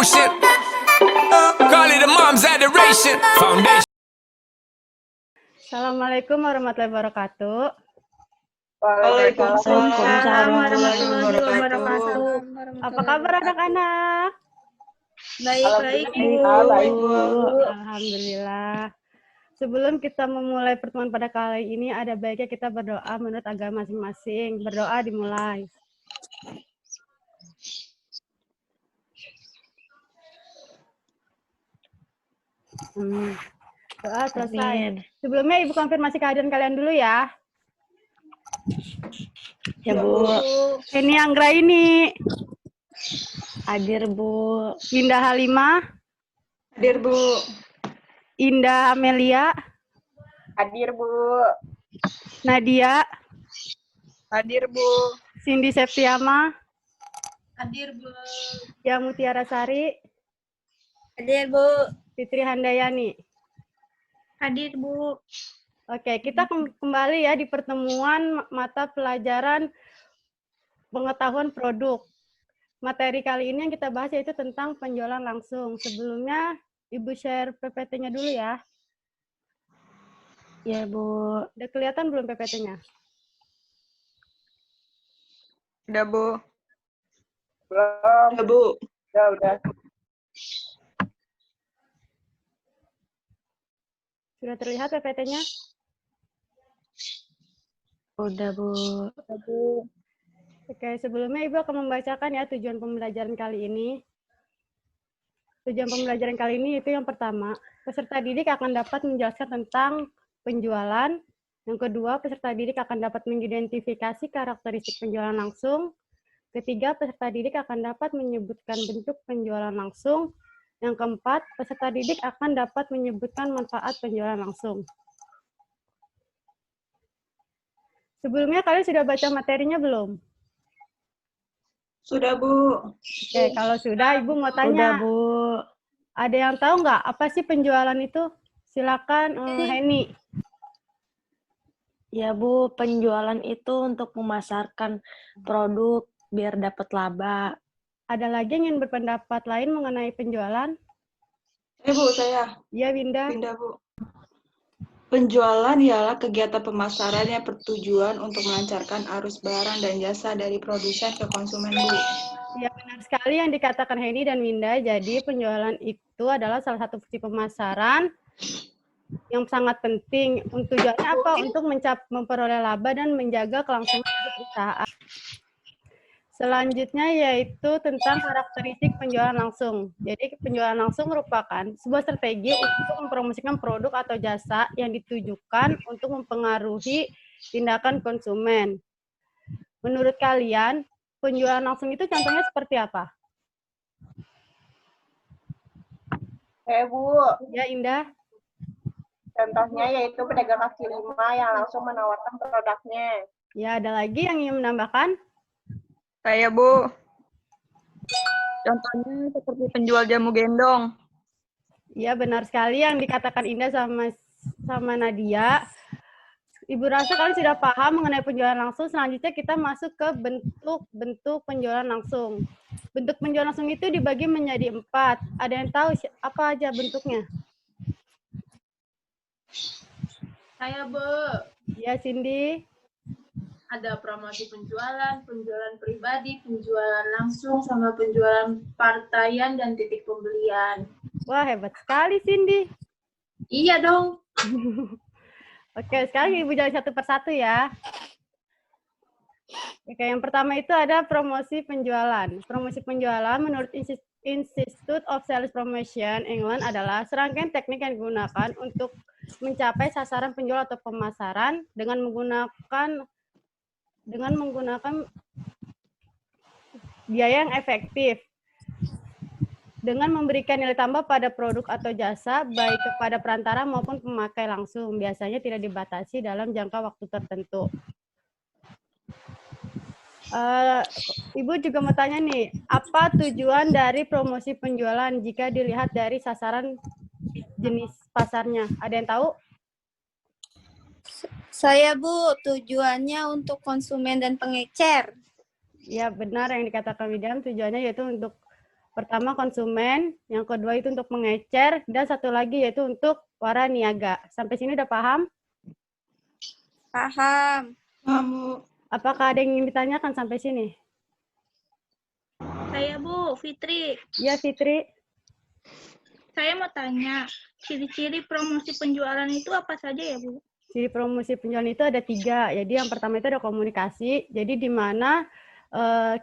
motion. Call it a mom's adoration. Foundation. Assalamualaikum warahmatullahi wabarakatuh. Waalaikumsalam warahmatullahi wabarakatuh. Apa kabar anak-anak? Baik-baik, Bu. Alhamdulillah. Sebelum kita memulai pertemuan pada kali ini, ada baiknya kita berdoa menurut agama masing-masing. Berdoa dimulai. Doa selesai. Sebelumnya Ibu konfirmasi kehadiran kalian dulu ya. Ya, Bu. Ini Anggra ini. Hadir, Bu. Indah Halimah. Hadir, Bu. Indah Amelia. Hadir, Bu. Nadia. Hadir, Bu. Cindy Septiama. Hadir, Bu. Yang Mutiara Sari. Hadir, Bu. Fitri Handayani. Hadir, Bu. Oke, kita kembali ya di pertemuan mata pelajaran pengetahuan produk. Materi kali ini yang kita bahas yaitu tentang penjualan langsung. Sebelumnya, Ibu share PPT-nya dulu ya. Ya, Bu. Udah kelihatan belum PPT-nya? Udah, Bu. Belum. Udah, Bu. Udah. Sudah terlihat PPT-nya? Udah, Bu. Oke, sebelumnya Ibu akan membacakan ya tujuan pembelajaran kali ini. Tujuan pembelajaran kali ini itu yang pertama, peserta didik akan dapat menjelaskan tentang penjualan. Yang kedua, peserta didik akan dapat mengidentifikasi karakteristik penjualan langsung. Ketiga, peserta didik akan dapat menyebutkan bentuk penjualan langsung. Yang keempat, peserta didik akan dapat menyebutkan manfaat penjualan langsung. Sebelumnya kalian sudah baca materinya belum? Sudah, Bu. Oke, kalau sudah, Ibu mau tanya. Udah, Bu. Ada yang tahu nggak apa sih penjualan itu? Silakan, Heni. Ya, Bu. Penjualan itu untuk memasarkan produk biar dapat laba. Ada lagi yang ingin berpendapat lain mengenai penjualan? Bu, saya. Ya, Winda. Pindah, Bu. Penjualan ialah kegiatan pemasaran yang bertujuan untuk melancarkan arus barang dan jasa dari produsen ke konsumen, Bu. Ya, benar sekali yang dikatakan Heni dan Winda. Jadi, penjualan itu adalah salah satu fungsi pemasaran yang sangat penting. Tujuannya apa? Untuk memperoleh laba dan menjaga kelangsungan perusahaan. Selanjutnya yaitu tentang karakteristik penjualan langsung. Jadi penjualan langsung merupakan sebuah strategi untuk mempromosikan produk atau jasa yang ditujukan untuk mempengaruhi tindakan konsumen. Menurut kalian, penjualan langsung itu contohnya seperti apa? Bu. Ya, Indah. Contohnya yaitu pedagang kaki lima yang langsung menawarkan produknya. Ya, ada lagi yang ingin menambahkan? Saya, Bu. Contohnya seperti penjual jamu gendong. Ya, benar sekali yang dikatakan Indah sama Nadia. Ibu rasa kalian sudah paham mengenai penjualan langsung. Selanjutnya kita masuk ke bentuk penjualan langsung. Bentuk penjualan langsung itu dibagi menjadi 4. Ada yang tahu apa aja bentuknya? Saya, Bu. Ya, Cindy. Ada promosi penjualan, penjualan pribadi, penjualan langsung, sama penjualan partaian dan titik pembelian. Wah, hebat sekali, Cindy. Iya dong. Oke, sekarang Ibu jalan satu persatu ya. Oke, yang pertama itu ada promosi penjualan. Promosi penjualan menurut Institute of Sales Promotion England adalah serangkaian teknik yang digunakan untuk mencapai sasaran penjual atau pemasaran dengan menggunakan biaya yang efektif, dengan memberikan nilai tambah pada produk atau jasa baik kepada perantara maupun pemakai langsung, biasanya tidak dibatasi dalam jangka waktu tertentu. Ibu juga mau tanya nih, apa tujuan dari promosi penjualan jika dilihat dari sasaran jenis pasarnya? Ada yang tahu? Saya, Bu, tujuannya untuk konsumen dan pengecer. Ya, benar yang dikatakan Widam, tujuannya yaitu untuk Pertama konsumen, yang kedua itu untuk mengecer, dan satu lagi yaitu untuk para niaga. Sampai sini udah paham? Paham. Kamu. Apakah ada yang ingin ditanyakan sampai sini? Saya Bu, Fitri. Ya, Fitri. Saya mau tanya, ciri-ciri promosi penjualan itu apa saja ya Bu? Ciri promosi penjualan itu ada 3. Jadi yang pertama itu ada komunikasi. Jadi di mana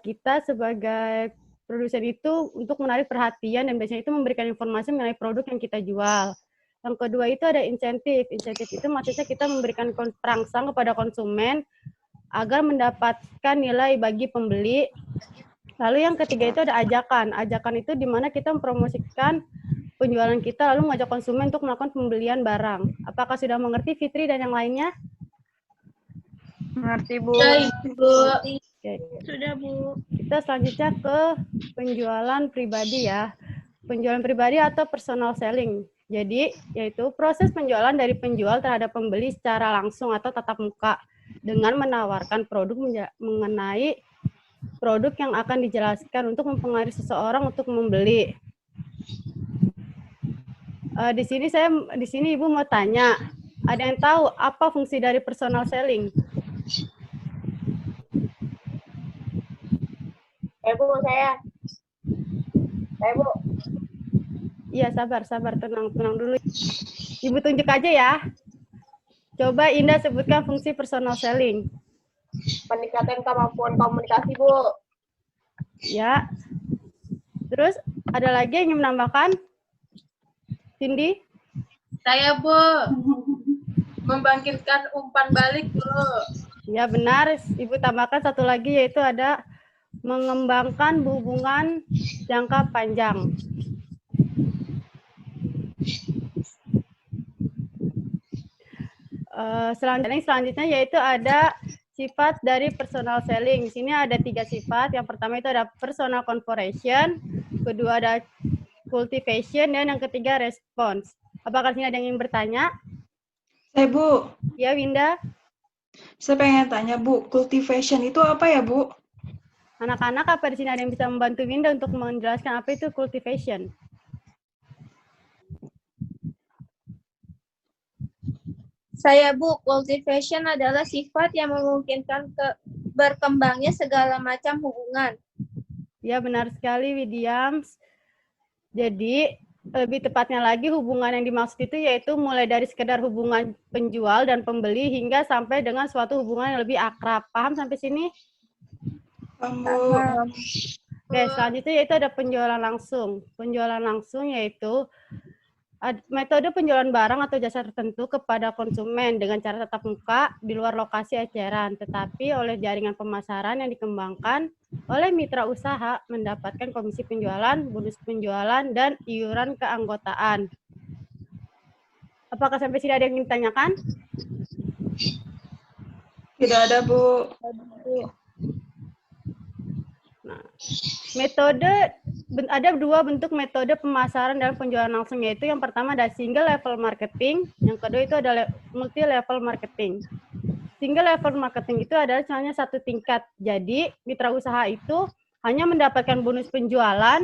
kita sebagai produsen itu untuk menarik perhatian dan biasanya itu memberikan informasi mengenai produk yang kita jual. Yang kedua itu ada insentif. Insentif itu maksudnya kita memberikan perangsang kepada konsumen agar mendapatkan nilai bagi pembeli. Lalu yang ketiga itu ada ajakan. Ajakan itu di mana kita mempromosikan penjualan kita lalu mengajak konsumen untuk melakukan pembelian barang. Apakah sudah mengerti Fitri dan yang lainnya? Mengerti, Bu. Ya, Ibu. Oke. Sudah Bu. Kita selanjutnya ke penjualan pribadi ya. Penjualan pribadi atau personal selling. Jadi, yaitu proses penjualan dari penjual terhadap pembeli secara langsung atau tatap muka dengan menawarkan produk mengenai produk yang akan dijelaskan untuk mempengaruhi seseorang untuk membeli. Di sini Ibu mau tanya, ada yang tahu apa fungsi dari personal selling? Saya Bu. Iya, sabar, tenang dulu. Ibu tunjuk aja ya. Coba Indah sebutkan fungsi personal selling. Peningkatan kemampuan komunikasi, Bu. Ya. Terus ada lagi yang ingin menambahkan? Cindy? Saya Bu. Membangkitkan umpan balik Bu. Ya benar. Ibu tambahkan satu lagi yaitu ada mengembangkan hubungan jangka panjang. Selanjutnya yaitu ada sifat dari personal selling. Di sini ada 3 sifat. Yang pertama itu ada personal conversation, kedua ada cultivation, dan yang ketiga response. Apakah sini ada yang ingin bertanya? Saya Bu, Ya, Winda. saya pengen tanya Bu, cultivation itu apa ya Bu? Anak-anak, apa di sini ada yang bisa membantu Winda untuk menjelaskan apa itu cultivation? Saya Bu, cultivation adalah sifat yang memungkinkan berkembangnya segala macam hubungan. Ya, benar sekali, Widiams. Jadi, lebih tepatnya lagi hubungan yang dimaksud itu yaitu mulai dari sekedar hubungan penjual dan pembeli hingga sampai dengan suatu hubungan yang lebih akrab. Paham sampai sini? Kamu. Oke, selanjutnya yaitu ada penjualan langsung. Penjualan langsung yaitu metode penjualan barang atau jasa tertentu kepada konsumen dengan cara tatap muka di luar lokasi eceran, tetapi oleh jaringan pemasaran yang dikembangkan oleh mitra usaha mendapatkan komisi penjualan, bonus penjualan, dan iuran keanggotaan. Apakah sampai sini ada yang ingin ditanyakan? Tidak ada Bu. Nah, ada 2 bentuk metode pemasaran dalam penjualan langsung, yaitu yang pertama ada single level marketing, yang kedua itu adalah multi level marketing. Single level marketing itu adalah hanya 1 tingkat. Jadi mitra usaha itu hanya mendapatkan bonus penjualan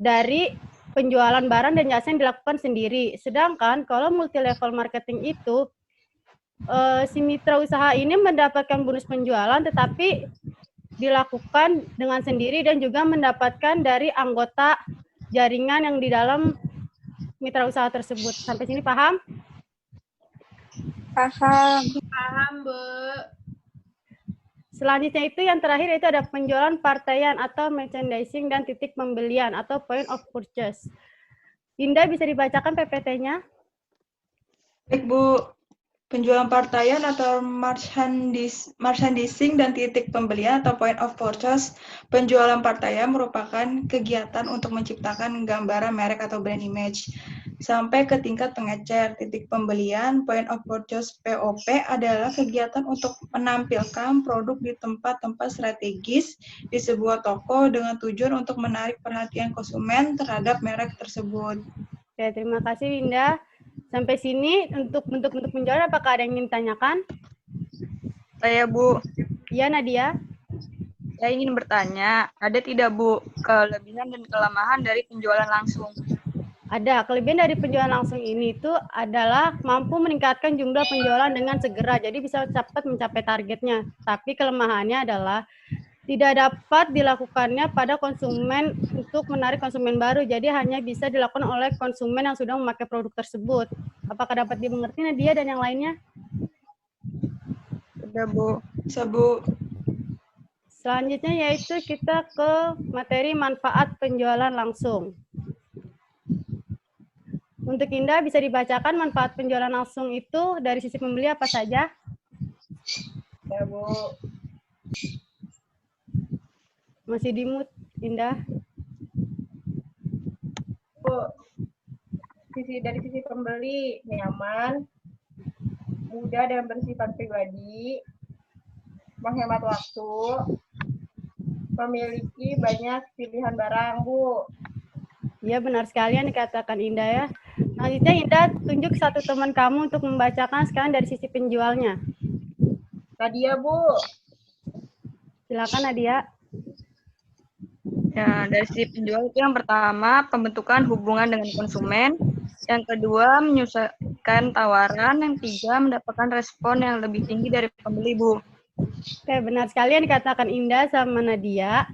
dari penjualan barang dan jasa yang dilakukan sendiri. Sedangkan kalau multi level marketing itu si mitra usaha ini mendapatkan bonus penjualan tetapi dilakukan dengan sendiri dan juga mendapatkan dari anggota jaringan yang di dalam mitra usaha tersebut. Sampai sini paham? Paham. Paham Bu. Selanjutnya itu yang terakhir itu ada penjualan partaian atau merchandising dan titik pembelian atau point of purchase. Indah, bisa dibacakan PPT-nya? Baik Bu, penjualan partaian atau merchandising dan titik pembelian atau point of purchase. Penjualan partaian merupakan kegiatan untuk menciptakan gambaran merek atau brand image sampai ke tingkat pengecer. Titik pembelian, point of purchase POP adalah kegiatan untuk menampilkan produk di tempat-tempat strategis di sebuah toko dengan tujuan untuk menarik perhatian konsumen terhadap merek tersebut. Oke, terima kasih Winda. Sampai sini untuk bentuk-bentuk penjualan, apakah ada yang ingin ditanyakan? Saya Bu. Iya, Nadia. Saya ingin bertanya, ada tidak Bu kelebihan dan kelemahan dari penjualan langsung? Ada. Kelebihan dari penjualan langsung ini itu adalah mampu meningkatkan jumlah penjualan dengan segera, jadi bisa cepat mencapai targetnya. Tapi kelemahannya adalah tidak dapat dilakukannya pada konsumen untuk menarik konsumen baru, jadi hanya bisa dilakukan oleh konsumen yang sudah memakai produk tersebut. Apakah dapat dimengerti Nadia dan yang lainnya? Sudah Bu. Bisa, Bu. Selanjutnya yaitu kita ke materi manfaat penjualan langsung. Untuk Indah bisa dibacakan manfaat penjualan langsung itu dari sisi pembeli apa saja? Ya, Bu. Masih di mute, Indah. Bu, dari sisi pembeli nyaman, mudah dan bersifat pribadi, menghemat waktu, memiliki banyak pilihan barang, Bu. Iya, benar sekali yang dikatakan Indah ya. Selanjutnya Indah tunjuk satu teman kamu untuk membacakan sekarang dari sisi penjualnya. Nadia, Bu. Silakan Nadia. Ya, dari sisi penjual itu yang pertama, pembentukan hubungan dengan konsumen. Yang kedua, menyusun tawaran. Yang tiga, mendapatkan respon yang lebih tinggi dari pembeli, Bu. Oke, benar sekali yang dikatakan Indah sama Nadia.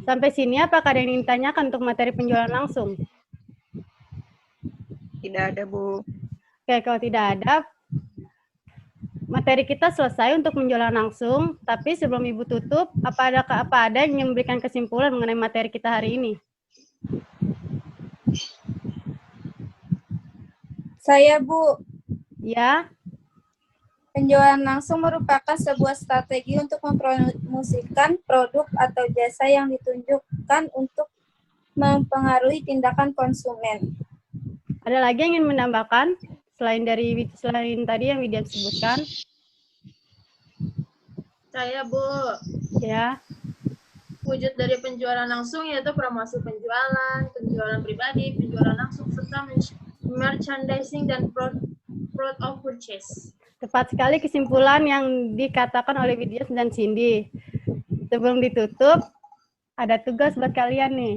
Sampai sini apakah ada yang ingin ditanyakan untuk materi penjualan langsung? Tidak ada, Bu. Oke, kalau tidak ada, materi kita selesai untuk penjualan langsung. Tapi sebelum Ibu tutup, apa ada yang memberikan kesimpulan mengenai materi kita hari ini? Saya, Bu. Ya, Penjualan langsung merupakan sebuah strategi untuk mempromosikan produk atau jasa yang ditunjukkan untuk mempengaruhi tindakan konsumen. ada lagi yang ingin menambahkan selain tadi yang Widya sebutkan? Saya, Bu. Ya, Wujud dari penjualan langsung yaitu promosi penjualan, penjualan pribadi, penjualan langsung, serta merchandising dan fraud of purchase. tepat sekali kesimpulan yang dikatakan oleh Widya dan Cindy. Sebelum ditutup, ada tugas buat kalian nih.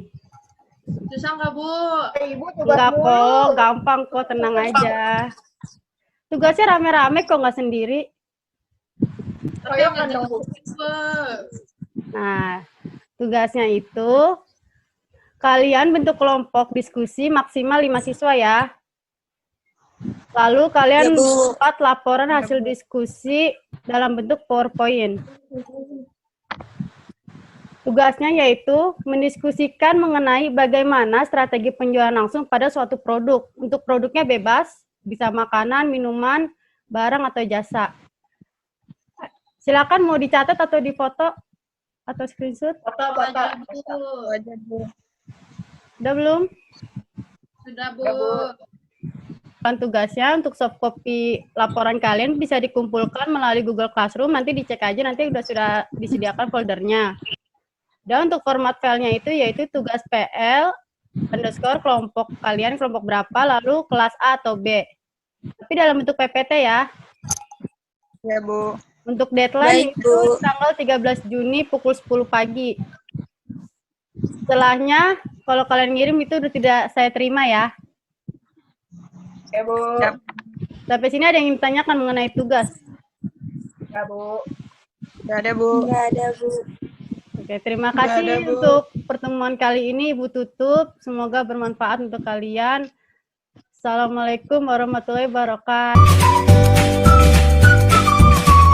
Susah nggak, Bu? Ibu tugas Enggak mulu. kok, gampang kok, tenang aja. Tugasnya rame-rame kok, nggak sendiri. Tapi Ayo, nggak kan dong, Bu. Bu. Nah, tugasnya itu kalian bentuk kelompok diskusi maksimal 5 siswa ya. Lalu kalian buat laporan hasil diskusi dalam bentuk PowerPoint. Tugasnya yaitu mendiskusikan mengenai bagaimana strategi penjualan langsung pada suatu produk. Untuk produknya bebas, bisa makanan, minuman, barang, atau jasa. Silakan mau dicatat atau difoto atau screenshot. Foto. Aja, Bu. Udah belum? Sudah, Bu. Ya, Bu. Tugasnya untuk soft copy laporan kalian bisa dikumpulkan melalui Google Classroom, nanti dicek aja, nanti sudah disediakan foldernya. Dan untuk format filenya itu yaitu tugas PL _ kelompok kalian, kelompok berapa, lalu kelas A atau B. Tapi dalam bentuk PPT ya. Ya, Bu. Untuk deadline Baik, itu Bu. tanggal 13 Juni pukul 10 pagi. Setelahnya, kalau kalian ngirim itu udah tidak saya terima ya. Ya, Bu. Siap. Sampai sini ada yang ingin ditanyakan mengenai tugas? Ya, Bu. Tidak ada, Bu. Nggak ada, Bu. Oke, terima Nggak kasih ada, Bu. untuk pertemuan kali ini, Ibu tutup. Semoga bermanfaat untuk kalian. Assalamualaikum warahmatullahi wabarakatuh.